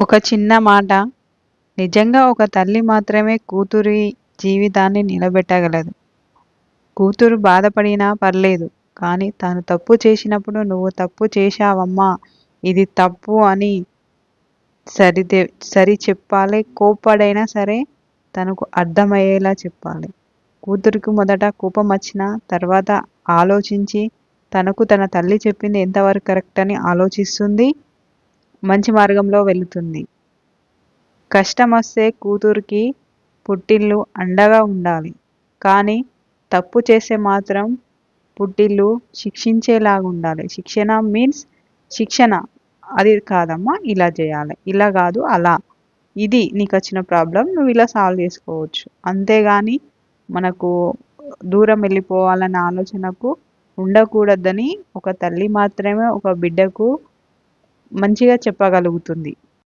ఒక చిన్న మాట నిజంగా ఒక తల్లి మాత్రమే కూతురి జీవితాన్ని నిలబెట్టగలదు. కూతురు బాధపడినా పర్లేదు. కానీ తను తప్పు చేసినప్పుడు "నువ్వు తప్పు చేశావమ్మా. ఇది తప్పు" అని సరిదే సరి చెప్పాలి. కోప్పడైనా సరే తనకు అర్థమయ్యేలా చెప్పాలి. కూతురికి మొదట కోపం వచ్చినా తర్వాత ఆలోచించి తనకు తన తల్లి చెప్పింది ఎంతవరకు కరెక్ట్ అని ఆలోచిస్తుంది. మంచి మార్గంలో వెళుతుంది. కష్టమొస్తే కూతురికి పుట్టిల్లు అండగా ఉండాలి. కానీ తప్పు చేస్తే మాత్రం పుట్టిల్లు శిక్షించేలాగుండాలి. శిక్షణ మీన్స్ శిక్షణ. అది కాదమ్మా ఇలా చేయాలి. ఇలా కాదు అలా. ఇది నీకొచ్చిన ప్రాబ్లమ్ నువ్వు ఇలా సాల్వ్ చేసుకోవచ్చు. అంతేగాని మనకు దూరం వెళ్ళిపోవాలన్న ఆలోచనకు ఉండకూడదని ఒక తల్లి మాత్రమే ఒక బిడ్డకు మంచిగా చెప్పగలుగుతుంది.